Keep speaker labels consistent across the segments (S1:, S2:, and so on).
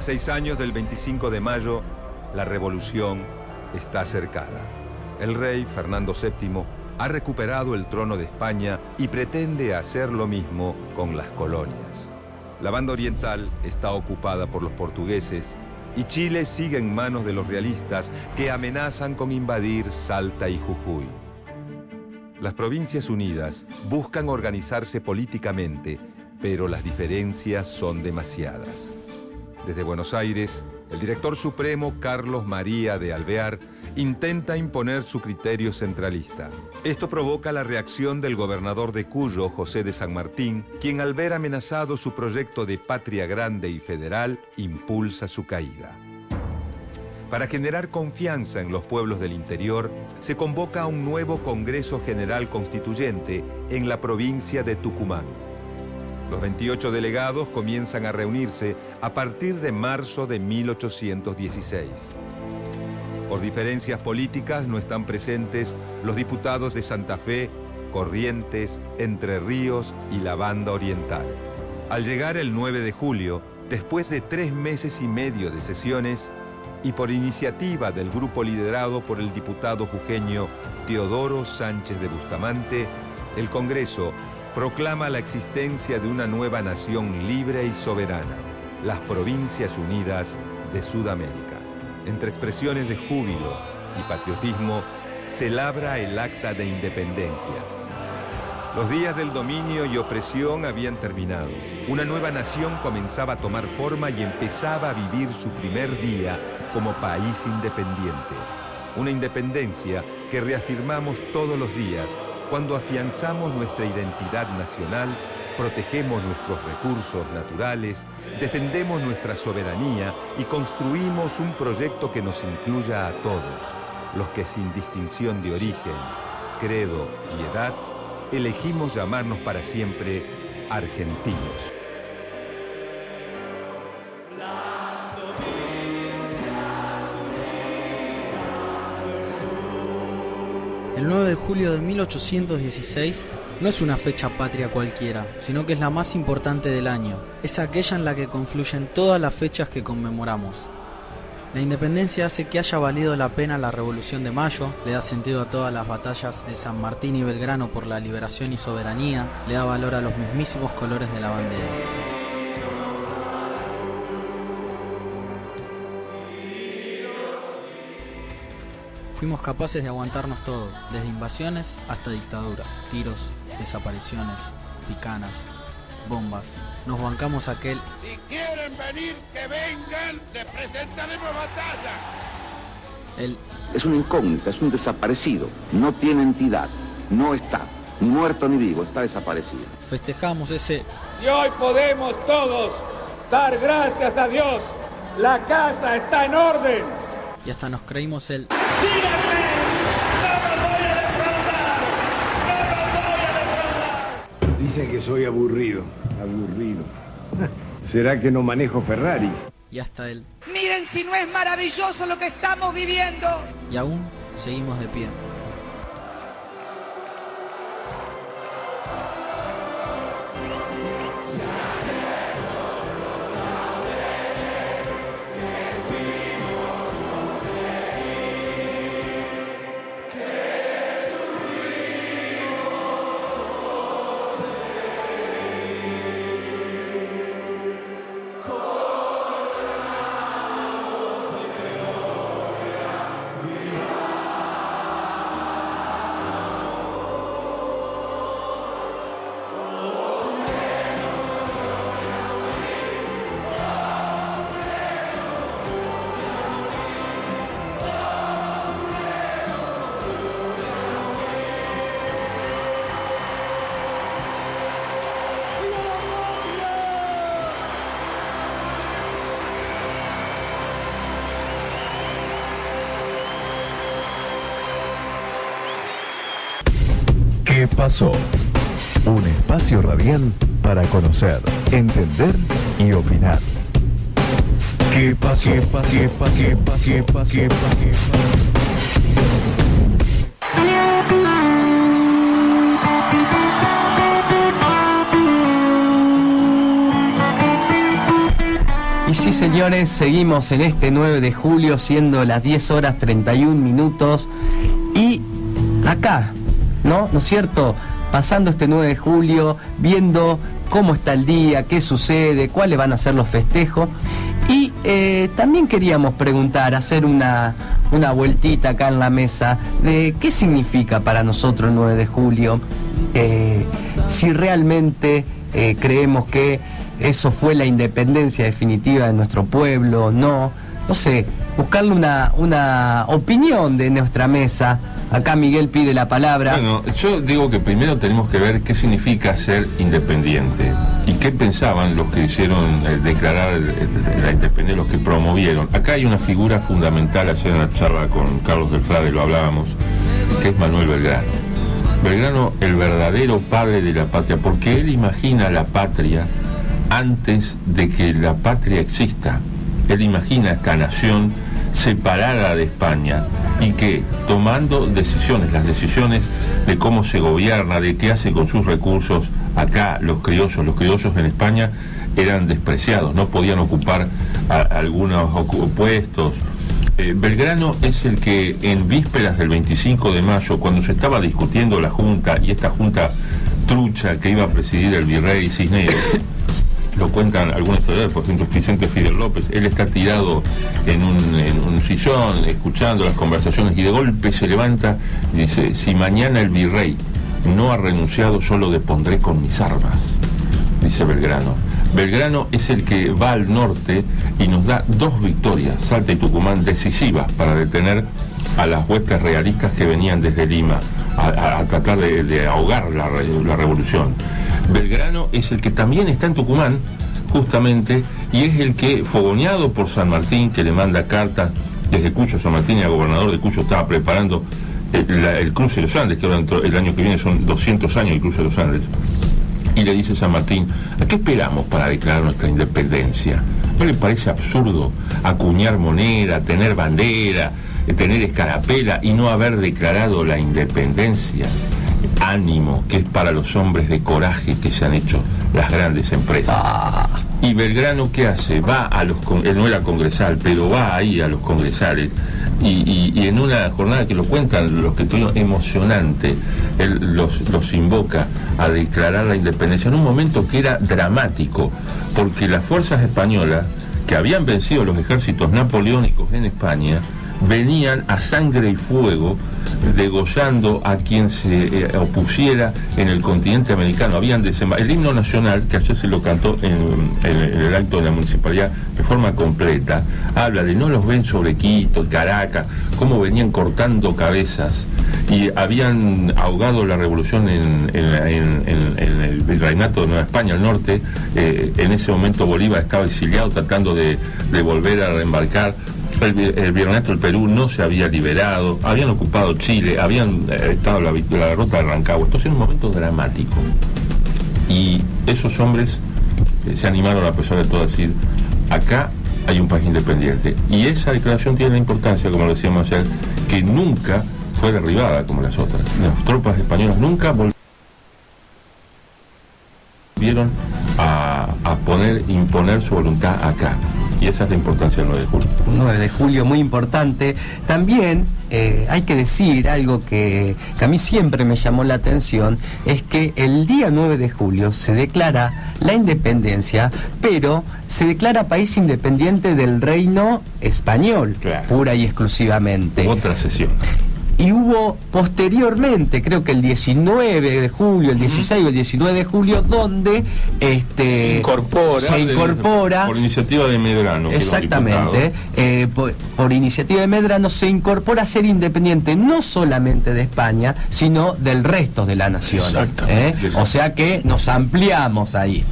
S1: A 6 años del 25 de mayo, la revolución está cercada. El rey, Fernando VII, ha recuperado el trono de España y pretende hacer lo mismo con las colonias. La banda oriental está ocupada por los portugueses y Chile sigue en manos de los realistas que amenazan con invadir Salta y Jujuy. Las Provincias Unidas buscan organizarse políticamente, pero las diferencias son demasiadas. Desde Buenos Aires, el director supremo Carlos María de Alvear intenta imponer su criterio centralista. Esto provoca la reacción del gobernador de Cuyo, José de San Martín, quien al ver amenazado su proyecto de patria grande y federal, impulsa su caída. Para generar confianza en los pueblos del interior, se convoca a un nuevo Congreso General Constituyente en la provincia de Tucumán. Los 28 delegados comienzan a reunirse a partir de marzo de 1816. Por diferencias políticas no están presentes los diputados de Santa Fe, Corrientes, Entre Ríos y la Banda Oriental. Al llegar el 9 de julio, después de 3 meses y medio de sesiones, y por iniciativa del grupo liderado por el diputado jujeño Teodoro Sánchez de Bustamante, el Congreso proclama la existencia de una nueva nación libre y soberana, las Provincias Unidas de Sudamérica. Entre expresiones de júbilo y patriotismo, se labra el Acta de Independencia. Los días del dominio y opresión habían terminado. Una nueva nación comenzaba a tomar forma y empezaba a vivir su primer día como país independiente. Una independencia que reafirmamos todos los días cuando afianzamos nuestra identidad nacional, protegemos nuestros recursos naturales, defendemos nuestra soberanía y construimos un proyecto que nos incluya a todos, los que sin distinción de origen, credo y edad, elegimos llamarnos para siempre argentinos.
S2: El 9 de julio de 1816 no es una fecha patria cualquiera, sino que es la más importante del año. Es aquella en la que confluyen todas las fechas que conmemoramos. La independencia hace que haya valido la pena la Revolución de Mayo, le da sentido a todas las batallas de San Martín y Belgrano por la liberación y soberanía, le da valor a los mismísimos colores de la bandera. Fuimos capaces de aguantarnos todo, desde invasiones hasta dictaduras, tiros, desapariciones, picanas, bombas. Nos bancamos aquel...
S3: Si quieren venir, que vengan, les presentaremos batalla.
S4: Es una incógnita, es un desaparecido, no tiene entidad, no está, ni muerto ni vivo, está desaparecido.
S2: Festejamos ese...
S3: Y hoy podemos todos dar gracias a Dios, la casa está en orden.
S2: Y hasta nos creímos el...
S3: ¡Síganme! ¡No me voy a defraudar! ¡No me voy a defraudar!
S5: Dicen que soy aburrido. ¿Será que no manejo Ferrari?
S2: Y hasta el...
S6: Miren si no es maravilloso lo que estamos viviendo.
S2: Y aún seguimos de pie.
S7: ¿Qué pasó? Un espacio radial para conocer, entender y opinar. ¿Qué pasó? ¿Qué pasó? ¿Qué pasó? ¿Qué pasó? ¿Qué pasó? ¿Qué pasó?
S8: sí, señores, seguimos en este 9 de julio, siendo las 10 horas 31 minutos. Y acá, ¿no es cierto? Pasando este 9 de julio, viendo cómo está el día, qué sucede, cuáles van a ser los festejos. Y también queríamos preguntar, hacer una vueltita acá en la mesa de qué significa para nosotros el 9 de julio, si realmente creemos que eso fue la independencia definitiva de nuestro pueblo, no sé, buscarle una opinión de nuestra mesa. Acá Miguel pide la palabra.
S9: Bueno, yo digo que primero tenemos que ver qué significa ser independiente y qué pensaban los que hicieron declarar la independencia, los que promovieron. Acá hay una figura fundamental, ayer en la charla con Carlos del Frade lo hablábamos, que es Manuel Belgrano. Belgrano, el verdadero padre de la patria, porque él imagina la patria antes de que la patria exista. Él imagina esta nación separada de España y que tomando decisiones, las decisiones de cómo se gobierna, de qué hace con sus recursos, acá los criollos en España eran despreciados, no podían ocupar algunos puestos. Belgrano es el que en vísperas del 25 de mayo, cuando se estaba discutiendo la Junta, y esta Junta trucha que iba a presidir el virrey Cisneros, lo cuentan algunos historiadores, por ejemplo Vicente Fidel López, él está tirado en un sillón, escuchando las conversaciones, y de golpe se levanta y dice: si mañana el virrey no ha renunciado, yo lo depondré con mis armas, dice Belgrano. Belgrano es el que va al norte y nos da 2 victorias, Salta y Tucumán, decisivas para detener a las huestes realistas que venían desde Lima a tratar de ahogar la revolución. Belgrano es el que también está en Tucumán, justamente, y es el que, fogoneado por San Martín, que le manda cartas desde Cuyo. San Martín, el gobernador de Cuyo, estaba preparando el cruce de los Andes, que ahora el año que viene son 200 años el cruce de los Andes. Y le dice San Martín: ¿a qué esperamos para declarar nuestra independencia? ¿No le parece absurdo acuñar moneda, tener bandera, tener escarapela y no haber declarado la independencia? Ánimo, que es para los hombres de coraje que se han hecho las grandes empresas. Y Belgrano, ¿qué hace? Va a él no era congresal, pero va ahí a los congresales y en una jornada que lo cuentan los que tuvieron emocionante, él los invoca a declarar la independencia en un momento que era dramático, porque las fuerzas españolas que habían vencido los ejércitos napoleónicos en España venían a sangre y fuego degollando a quien se opusiera en el continente americano. Habían el himno nacional, que ayer se lo cantó en el acto de la municipalidad de forma completa, habla de no los ven sobre Quito, Caracas, cómo venían cortando cabezas y habían ahogado la revolución en el virreinato de Nueva España, al norte. En ese momento Bolívar estaba exiliado tratando de volver a reembarcar. El virreinato del Perú no se había liberado, habían ocupado Chile, habían estado la derrota de Rancagua. Entonces era un momento dramático. Y esos hombres se animaron, a pesar de todo, a decir: acá hay un país independiente. Y esa declaración tiene la importancia, como lo decíamos ayer, que nunca fue derribada como las otras. Las tropas españolas nunca volvieron a imponer su voluntad acá. Y esa es la importancia del 9 de julio.
S8: 9 de julio, muy importante. También hay que decir algo que a mí siempre me llamó la atención, es que el día 9 de julio se declara la independencia, pero se declara país independiente del reino español, claro, pura y exclusivamente.
S9: Otra sesión.
S8: Y hubo posteriormente, creo que el 19 de julio, el 16 o el 19 de julio, donde se incorpora
S9: por iniciativa de Medrano.
S8: Exactamente, por iniciativa de Medrano se incorpora a ser independiente no solamente de España, sino del resto de la nación. O sea que nos ampliamos ahí.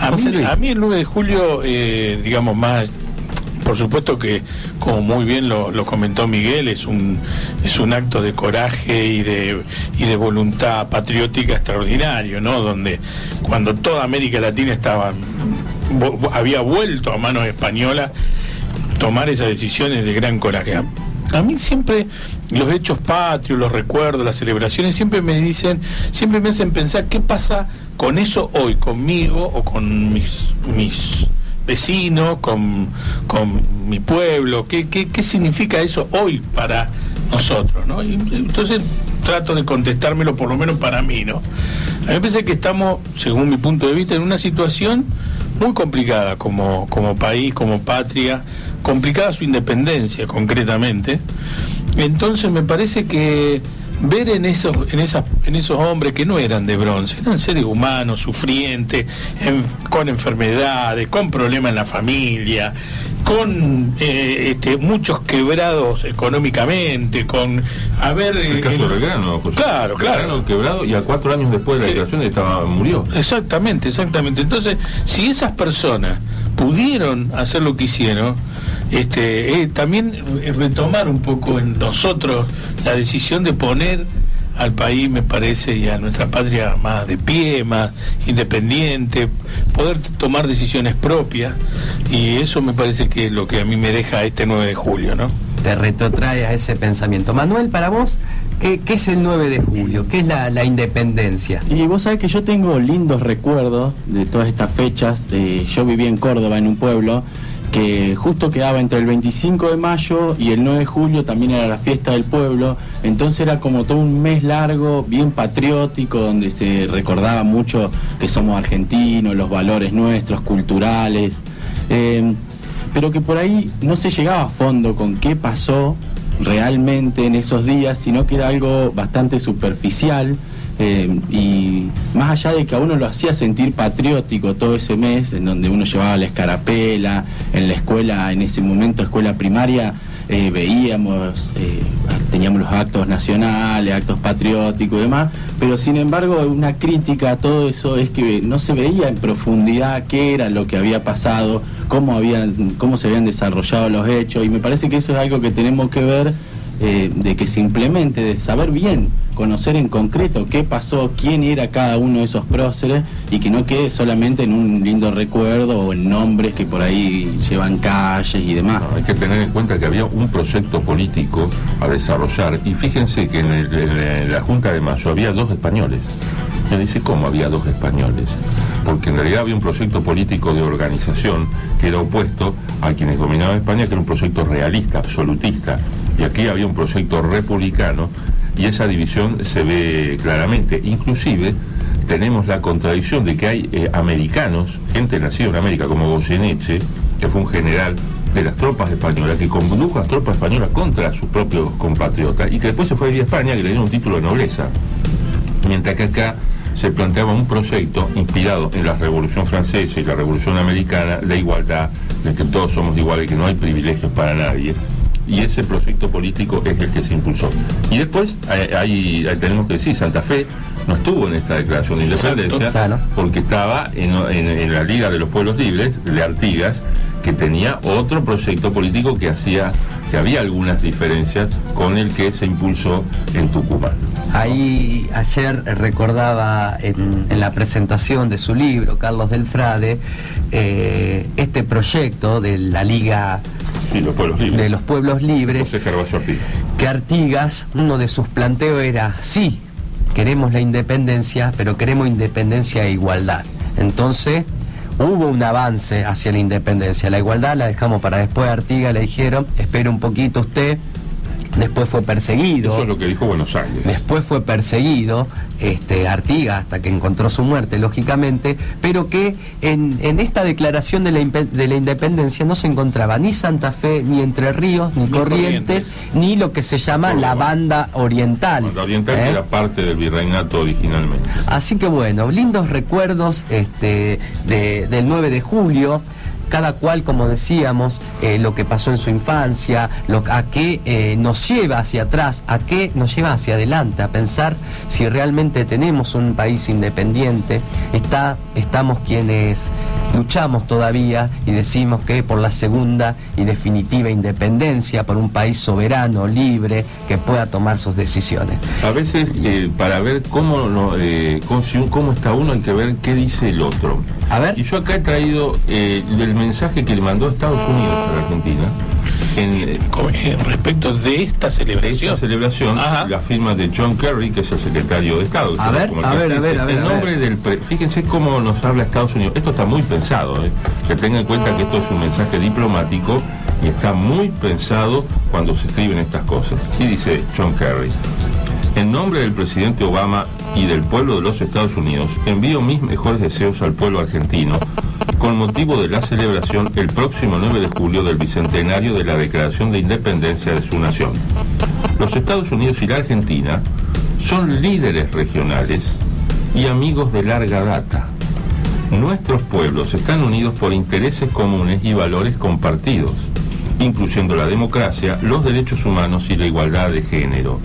S10: A mí el 9 de julio, digamos, más... Por supuesto que, como muy bien lo comentó Miguel, es un acto de coraje y de voluntad patriótica extraordinario, ¿no? Donde cuando toda América Latina había vuelto a manos españolas, tomar esas decisiones de gran coraje. A mí siempre los hechos patrios, los recuerdos, las celebraciones siempre me hacen pensar qué pasa con eso hoy, conmigo o con mis vecino, con mi pueblo. ¿Qué significa eso hoy para nosotros, ¿no? Y entonces trato de contestármelo, por lo menos para mí, ¿no? A mí me parece que estamos, según mi punto de vista, en una situación muy complicada como país, como patria, complicada su independencia concretamente. Entonces me parece que ver en esos hombres que no eran de bronce, eran seres humanos, sufrientes, con enfermedades, con problemas en la familia, con muchos quebrados económicamente, con
S9: el caso de Belgrano, José.
S10: Claro.
S9: Belgrano quebrado, y a 4 años después de la liberación murió.
S10: Exactamente. Entonces, si esas personas pudieron hacer lo que hicieron, también retomar un poco en nosotros la decisión de poner al país, me parece, y a nuestra patria más de pie, más independiente, poder tomar decisiones propias, y eso me parece que es lo que a mí me deja este 9 de julio, ¿no?
S8: Te retrotrae a ese pensamiento. Manuel, para vos, ¿qué es el 9 de julio? ¿Qué es la independencia?
S11: Y vos sabés que yo tengo lindos recuerdos de todas estas fechas. Yo viví en Córdoba, en un pueblo que justo quedaba entre el 25 de mayo y el 9 de julio, también era la fiesta del pueblo. Entonces era como todo un mes largo, bien patriótico, donde se recordaba mucho que somos argentinos, los valores nuestros, culturales, pero que por ahí no se llegaba a fondo con qué pasó realmente en esos días, sino que era algo bastante superficial. Y más allá de que a uno lo hacía sentir patriótico todo ese mes, en donde uno llevaba la escarapela, en la escuela, en ese momento escuela primaria, veíamos, teníamos los actos nacionales, actos patrióticos y demás, pero sin embargo una crítica a todo eso es que no se veía en profundidad qué era lo que había pasado, cómo se habían desarrollado los hechos, y me parece que eso es algo que tenemos que ver, de que se implemente, de saber bien, conocer en concreto qué pasó, quién era cada uno de esos próceres, y que no quede solamente en un lindo recuerdo o en nombres que por ahí llevan calles y demás.
S9: No, hay que tener en cuenta que había un proyecto político a desarrollar, y fíjense que en la Junta de Mayo había 2 españoles. Me dice, ¿cómo había 2 españoles? Porque en realidad había un proyecto político de organización que era opuesto a quienes dominaban España, que era un proyecto realista, absolutista, y aquí había un proyecto republicano, y esa división se ve claramente. Inclusive tenemos la contradicción de que hay americanos, gente nacida en América, como Goyeneche, que fue un general de las tropas españolas, que condujo a las tropas españolas contra sus propios compatriotas, y que después se fue a vivir a España, que le dieron un título de nobleza. Mientras que acá se planteaba un proyecto inspirado en la Revolución Francesa y la Revolución Americana, la igualdad, de que todos somos iguales, que no hay privilegios para nadie, y ese proyecto político es el que se impulsó. Y después, ahí tenemos que decir, Santa Fe no estuvo en esta declaración de independencia, claro, porque estaba en la Liga de los Pueblos Libres, de Artigas, que tenía otro proyecto político que había algunas diferencias con el que se impulsó en Tucumán.
S8: Ahí ayer recordaba en la presentación de su libro, Carlos del Frade, este proyecto de la Liga de los Pueblos Libres,
S9: José Gervasio Artigas,
S8: que Artigas, uno de sus planteos era, sí, queremos la independencia, pero queremos independencia e igualdad. Entonces hubo un avance hacia la independencia. La igualdad la dejamos para después. A Artigas le dijeron, espere un poquito usted. Después fue perseguido.
S9: Eso es lo que dijo Buenos Aires.
S8: Después fue perseguido Artigas hasta que encontró su muerte, lógicamente, pero que en esta declaración de la independencia no se encontraba ni Santa Fe, ni Entre Ríos, ni Corrientes, ni lo que se llama la Banda Oriental.
S9: Banda Oriental, que era parte del virreinato originalmente.
S8: Así que bueno, lindos recuerdos del 9 de julio. Cada cual, como decíamos, lo que pasó en su infancia, a qué nos lleva hacia atrás, a qué nos lleva hacia adelante, a pensar si realmente tenemos un país independiente. Estamos quienes luchamos todavía y decimos que por la segunda y definitiva independencia, por un país soberano, libre, que pueda tomar sus decisiones.
S9: A veces, para ver cómo está uno, hay que ver qué dice el otro.
S8: A ver.
S9: Y yo acá he traído el mensaje que le mandó Estados Unidos a la Argentina,
S10: respecto de esta celebración.
S9: La firma de John Kerry, que es el secretario de Estado.
S8: A ver.
S9: En nombre del... Fíjense cómo nos habla Estados Unidos. Esto está muy pensado, que tengan en cuenta que esto es un mensaje diplomático y está muy pensado cuando se escriben estas cosas. Y dice John Kerry: en nombre del presidente Obama y del pueblo de los Estados Unidos, envío mis mejores deseos al pueblo argentino con motivo de la celebración el próximo 9 de julio del bicentenario de la Declaración de Independencia de su nación. Los Estados Unidos y la Argentina son líderes regionales y amigos de larga data. Nuestros pueblos están unidos por intereses comunes y valores compartidos, incluyendo la democracia, los derechos humanos y la igualdad de género.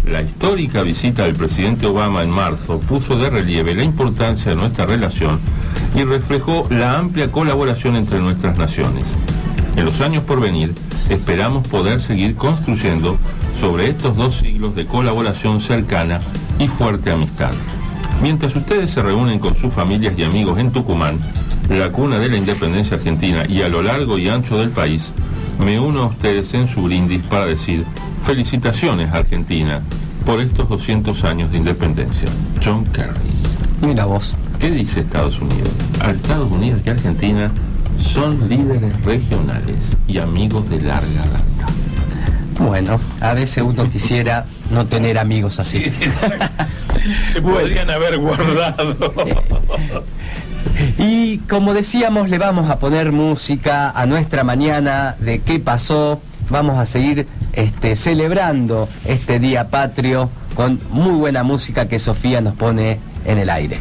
S9: La histórica visita del presidente Obama en marzo puso de relieve la importancia de nuestra relación y reflejó la amplia colaboración entre nuestras naciones. En los años por venir, esperamos poder seguir construyendo sobre estos 2 siglos de colaboración cercana y fuerte amistad. Mientras ustedes se reúnen con sus familias y amigos en Tucumán, la cuna de la independencia argentina, y a lo largo y ancho del país, me uno a ustedes en su brindis para decir felicitaciones, Argentina, por estos 200 años de independencia. John Kerry.
S8: Mira vos.
S9: ¿Qué dice Estados Unidos? Estados Unidos y Argentina son líderes regionales y amigos de larga data.
S8: Bueno, a veces uno quisiera no tener amigos así.
S10: Se podrían haber guardado.
S8: Y como decíamos, le vamos a poner música a nuestra mañana de qué pasó. Vamos a seguir celebrando este día patrio con muy buena música que Sofía nos pone en el aire.